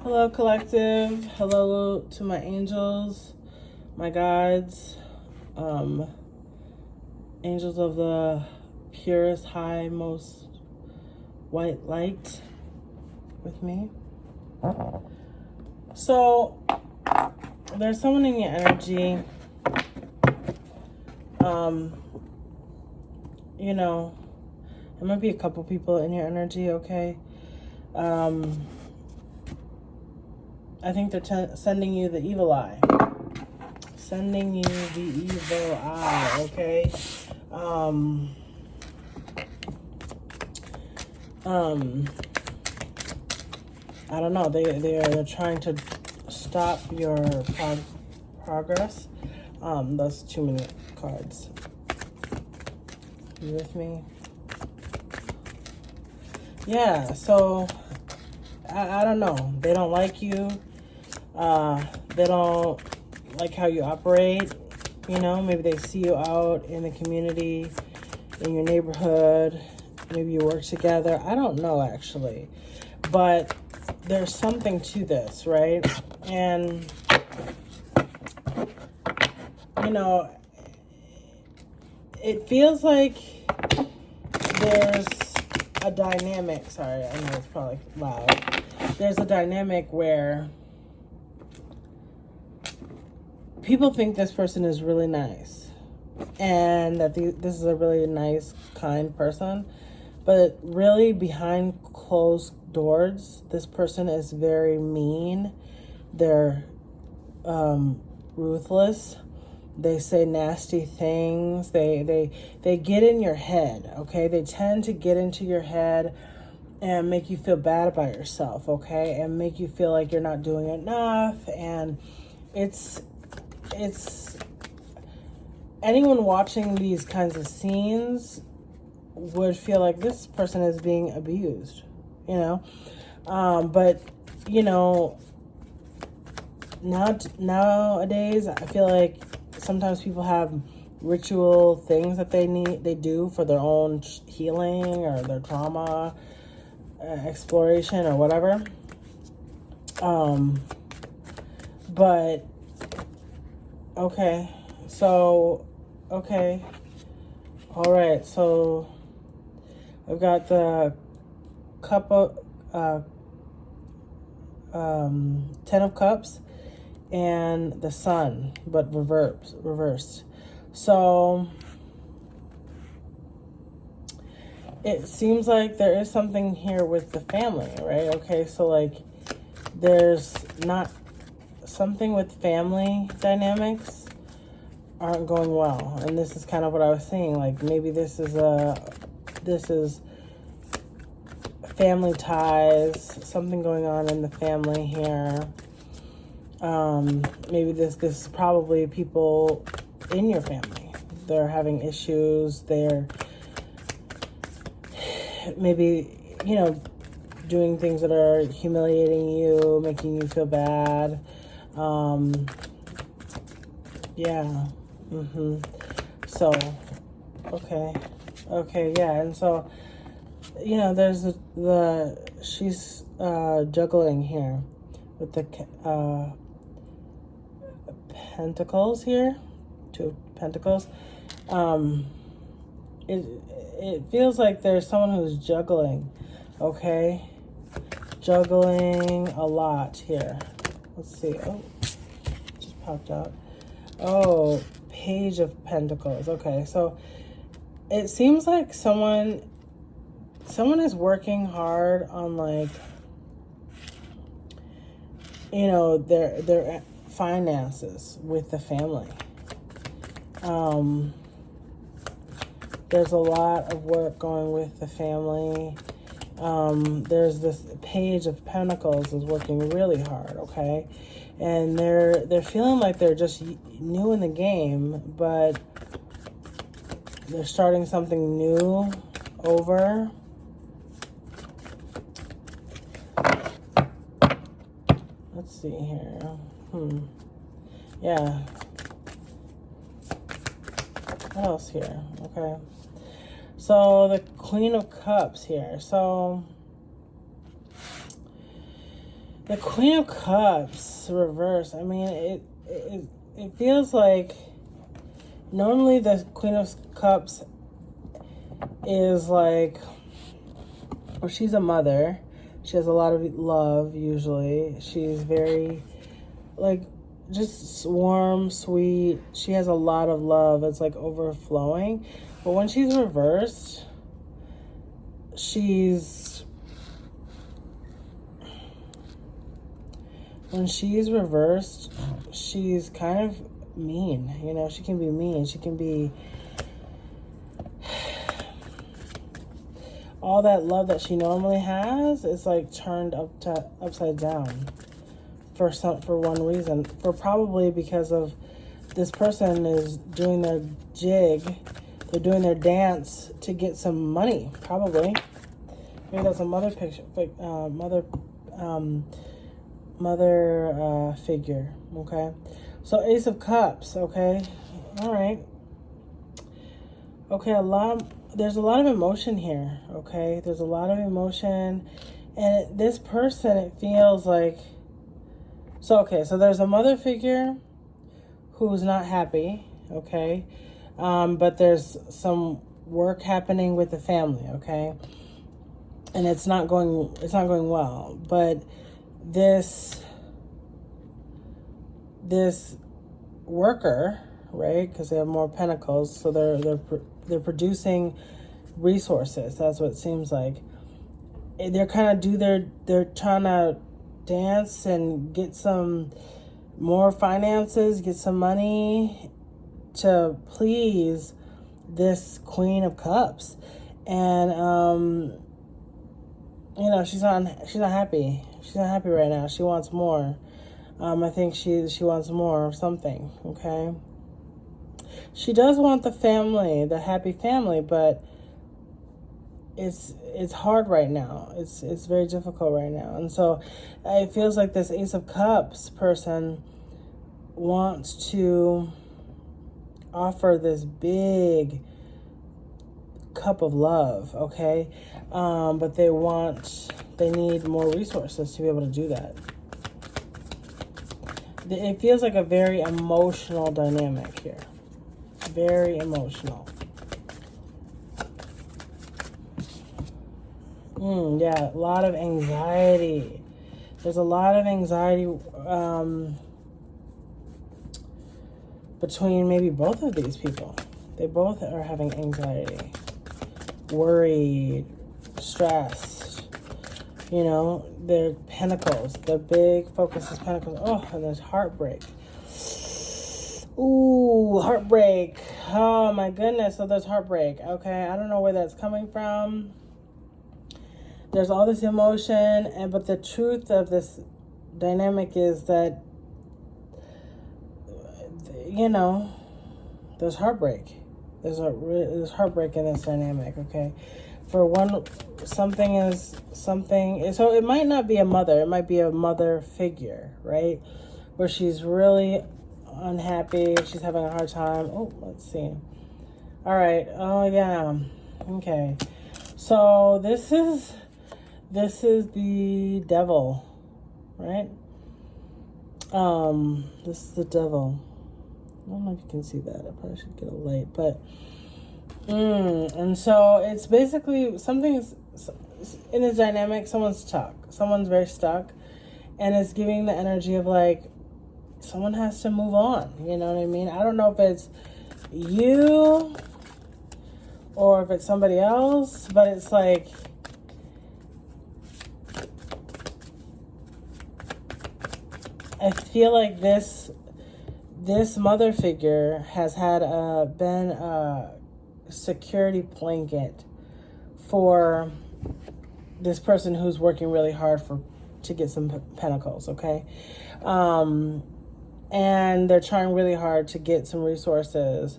Hello, collective. Hello to my angels, my guides, angels of the purest, high, most white light with me. So, there's someone in your energy. There might be a couple people in your energy, okay? I think they're sending you the evil eye. Sending you the evil eye, okay? I don't know. They're trying to stop your progress. That's too many cards. You with me? Yeah, so I don't know. They don't like you. They don't like how you operate. Maybe they see you out in the community, in your neighborhood. Maybe you work together. I don't know, actually. But there's something to this, right? And, it feels like there's a dynamic. Sorry, I know it's probably loud. There's a dynamic where people think this person is really nice and that this is a really nice, kind person. But really, behind closed doors, this person is very mean. They're ruthless. They say nasty things. They get in your head, okay? They tend to get into your head and make you feel bad about yourself, okay? And make you feel like you're not doing enough. And it's anyone watching these kinds of scenes would feel like this person is being abused, but nowadays I feel like sometimes people have ritual things that they do for their own healing or their trauma exploration or whatever. But okay, so all right, so I've got the cup of 10 of cups and the sun, but reversed. So it seems like there is something here with the family, right? Okay, so like there's not something with family dynamics aren't going well, and this is kind of what I was saying. Like maybe this is family ties, something going on in the family here. Maybe this is probably people in your family. They're having issues. They're maybe, doing things that are humiliating you, making you feel bad. Yeah. So, okay, yeah. And so, there's she's juggling here with the pentacles here, 2 of pentacles. It feels like there's someone who's juggling, okay? Juggling a lot here. Let's see. Oh, just popped out. Oh, Page of Pentacles. Okay, so it seems like someone is working hard on, like, their finances with the family. There's a lot of work going with the family. There's this Page of Pentacles is working really hard, okay? And they're feeling like they're just new in the game, but they're starting something new over. Let's see here. Yeah. What else here? Okay. So the Queen of Cups here. So The Queen of Cups reverse. I mean, it feels like normally the Queen of Cups is like, well, she's a mother. She has a lot of love, usually. She's very, like, just warm, sweet. She has a lot of love. It's like overflowing. But when she's reversed, when she's reversed, she's kind of mean. You know, she can be mean. She can be, all that love that she normally has is like turned upside down for one reason. For probably because of this person is doing their jig. They're doing their dance to get some money, probably. Maybe that's a mother picture, mother figure, okay? So Ace of Cups, okay? All right. Okay, there's a lot of emotion here, okay? There's a lot of emotion. And this person, it feels like, so there's a mother figure who's not happy, okay? But there's some work happening with the family, okay? And it's not going well. But this worker, right? Because they have more pentacles, so they're producing resources. That's what it seems like. They're kind of they're trying to dance and get some more finances, get some money to please this Queen of Cups. And you know, she's not happy. She's not happy right now. She wants more. I think she wants more of something, okay? She does want the family, the happy family, but it's hard right now. It's very difficult right now. And so it feels like this Ace of Cups person wants to offer this big cup of love, okay? But they need more resources to be able to do that. It feels like a very emotional dynamic here. Very emotional. Yeah, a lot of anxiety. There's a lot of anxiety between maybe both of these people. They both are having anxiety. Worried, stressed. You know, their pentacles. The big focus is pentacles. Oh, and there's heartbreak. Ooh, heartbreak. Oh my goodness. So there's heartbreak. Okay, I don't know where that's coming from. There's all this emotion, but the truth of this dynamic is that, you know, there's heartbreak. There's heartbreak in this dynamic, okay? For one, something, so it might not be a mother. It might be a mother figure, right? Where she's really unhappy. She's having a hard time. Oh, let's see. All right. Oh, yeah. Okay. So this is the devil, right? This is the devil. I don't know if you can see that. I probably should get a light, but and so it's basically something is in this dynamic. Someone's stuck. Someone's very stuck, and it's giving the energy of like someone has to move on. You know what I mean? I don't know if it's you or if it's somebody else, but it's like I feel like this mother figure has had been a security blanket for this person who's working really hard to get some pentacles, okay? And they're trying really hard to get some resources,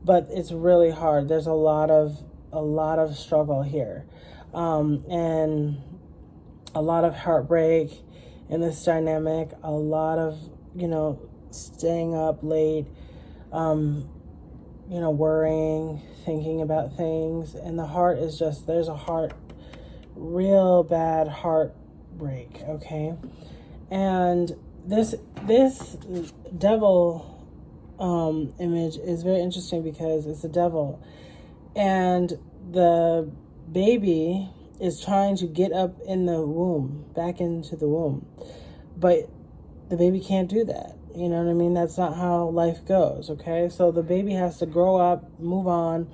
but it's really hard. There's a lot of struggle here, and a lot of heartbreak in this dynamic. A lot of, you know, staying up late, you know, worrying, thinking about things. And the heart is just, there's a real bad heartbreak, okay? And this devil image is very interesting because it's the devil, and the baby is trying to get up in the womb, back into the womb, but the baby can't do that. You know what I mean? That's not how life goes, okay? So the baby has to grow up, move on.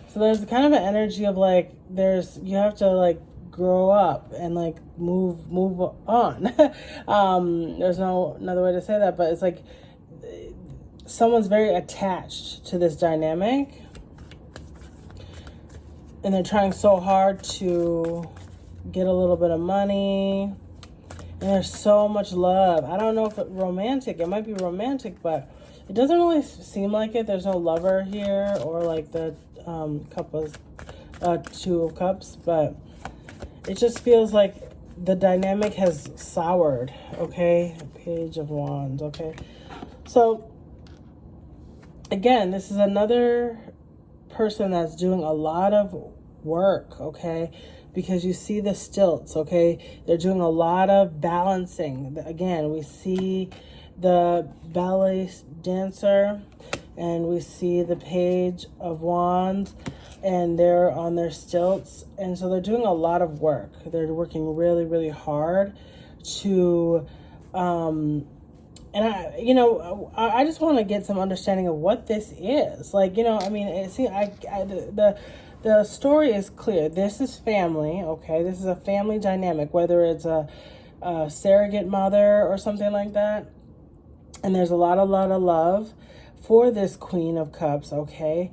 So there's kind of an energy of like, you have to like grow up and like move on. There's no another way to say that, but it's like someone's very attached to this dynamic, and they're trying so hard to get a little bit of money. And there's so much love. I don't know if it's romantic. It might be romantic, but it doesn't really seem like it. There's no lover here, or like the Two of Cups, but it just feels like the dynamic has soured, okay? Page of Wands, okay? So, again, this is another person that's doing a lot of work, okay? Because you see the stilts, okay? They're doing a lot of balancing. Again, we see the ballet dancer, and we see the Page of Wands, and they're on their stilts. And so they're doing a lot of work. They're working really, really hard to, and I just want to get some understanding of what this is. Like, I mean, the story is clear. This is family, okay? This is a family dynamic, whether it's a surrogate mother or something like that. And there's a lot of love for this Queen of Cups, okay?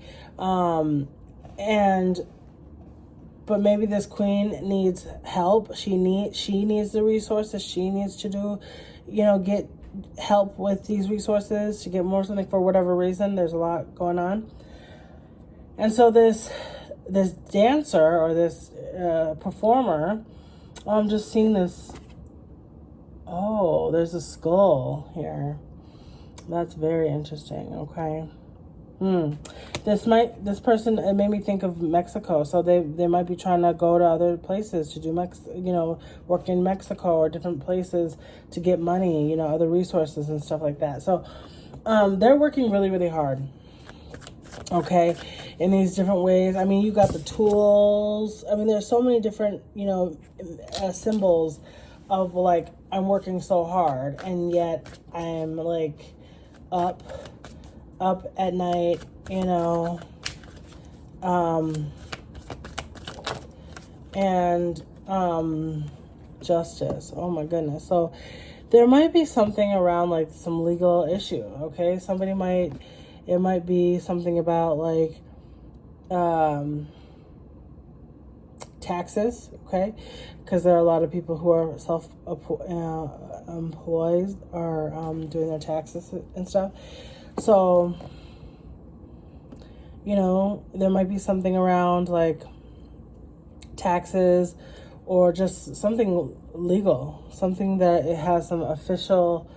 But maybe this queen needs help. She needs the resources. She needs to do, get help with these resources to get more something for whatever reason. There's a lot going on. And so this dancer or this performer, I'm just seeing this. Oh, there's a skull here. That's very interesting. Okay. This person, it made me think of Mexico. So they might be trying to go to other places to do work in Mexico or different places to get money, other resources and stuff like that. So they're working really, really hard. Okay, in these different ways. I mean, you got the tools. I mean, there's so many different, symbols of like, I'm working so hard, and yet I'm like up at night, and justice. Oh my goodness. So there might be something around like some legal issue. Okay, it might be something about like taxes, okay? Because there are a lot of people who are self-employed or doing their taxes and stuff. So, there might be something around like taxes or just something legal, something that it has some official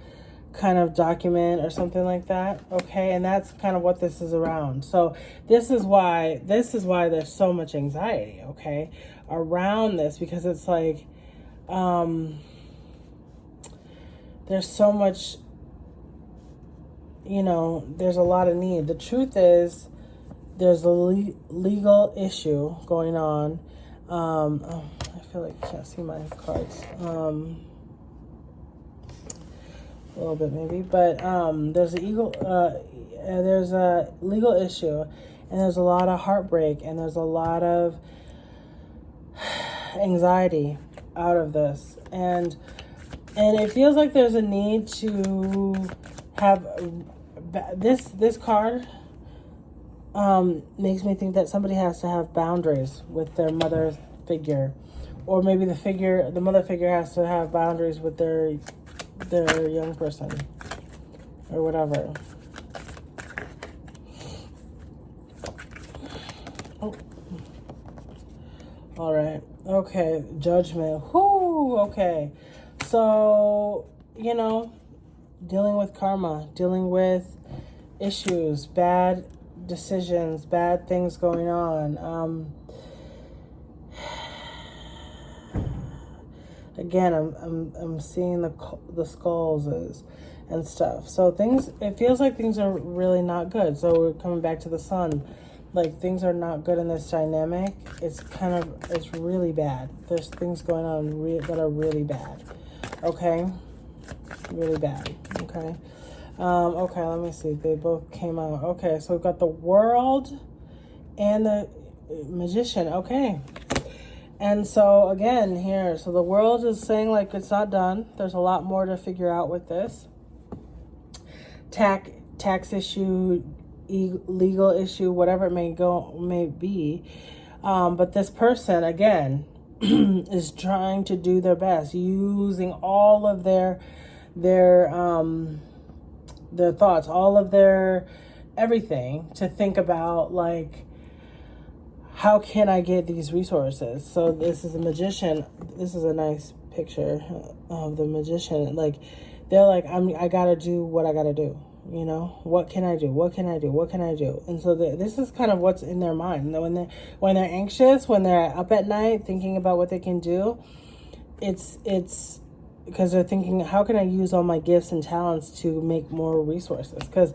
kind of document or something like that, okay? And that's kind of what this is around. So this is why there's so much anxiety, okay, around this, because it's like there's so much, there's a lot of need. The truth is there's a legal issue going on. I feel like I can't see my cards. A little bit maybe, but there's a legal issue, and there's a lot of heartbreak, and there's a lot of anxiety out of this, and it feels like there's a need to have this card makes me think that somebody has to have boundaries with their mother figure, or maybe the mother figure has to have boundaries with their young person or whatever. Oh. All right. Okay. Judgment. Whoo. Okay. So, dealing with karma, dealing with issues, bad decisions, bad things going on. Again, I'm seeing the skulls and stuff. So things, it feels like things are really not good. So we're coming back to the sun. Like, things are not good in this dynamic. It's really bad. There's things going on that are really bad. Okay? Really bad. Okay? Okay, let me see. They both came out. Okay, so we've got the World and the Magician. Okay. And so, again, here, so the World is saying, like, it's not done. There's a lot more to figure out with this. Tax issue, legal issue, whatever it may be. But this person, again, is trying to do their best, using all of their thoughts, all of their everything to think about, like, how can I get these resources? So this is a Magician. This is a nice picture of the Magician. Like, they're like, I gotta do what I gotta do. You know, what can I do? What can I do? What can I do? And so this is kind of what's in their mind. When they're anxious, when they're up at night thinking about what they can do, it's because they're thinking, how can I use all my gifts and talents to make more resources? Because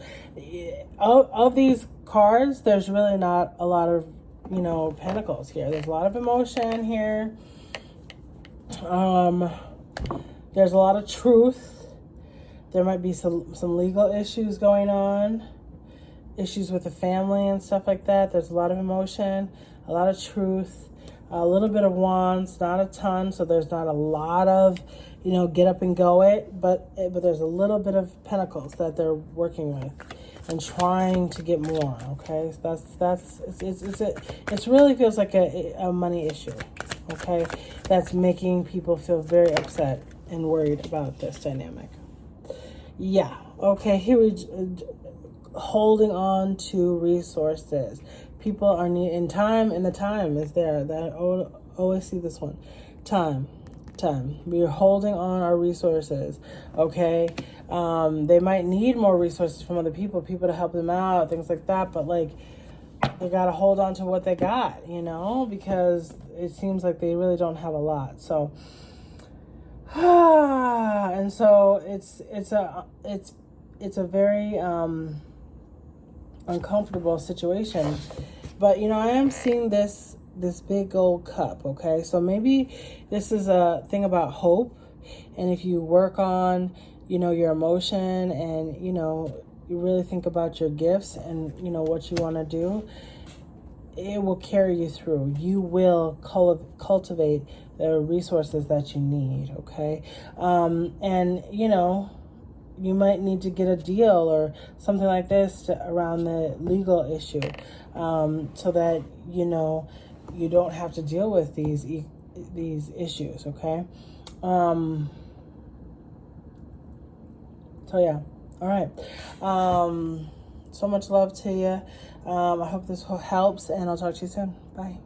of these cards, there's really not a lot of, you know, pentacles here. There's a lot of emotion here. There's a lot of truth. There might be some legal issues going on, issues with the family and stuff like that. There's a lot of emotion, a lot of truth, a little bit of wands, not a ton. So there's not a lot of, you know, get up and go it, but there's a little bit of pentacles that they're working with and trying to get more. Okay, so it really feels like a money issue. Okay, that's making people feel very upset and worried about this dynamic. Yeah. Okay. Here we holding on to resources. People are needing time, and the time is there. That always see this one. Time. We're holding on our resources. Okay. They might need more resources from other people to help them out, things like that. But, like, they gotta hold on to what they got, you know, because it seems like they really don't have a lot. So. And so it's a very uncomfortable situation, but, you know, I am seeing this big gold cup. Okay, so maybe this is a thing about hope, and if you work on, you know, your emotion, and, you know, you really think about your gifts and, you know, what you want to do, it will carry you through. You will cultivate the resources that you need. Okay. And, you know, you might need to get a deal or something like this around the legal issue, so that, you know, you don't have to deal with these issues. Okay. So yeah. All right. So much love to you. I hope this helps, and I'll talk to you soon. Bye.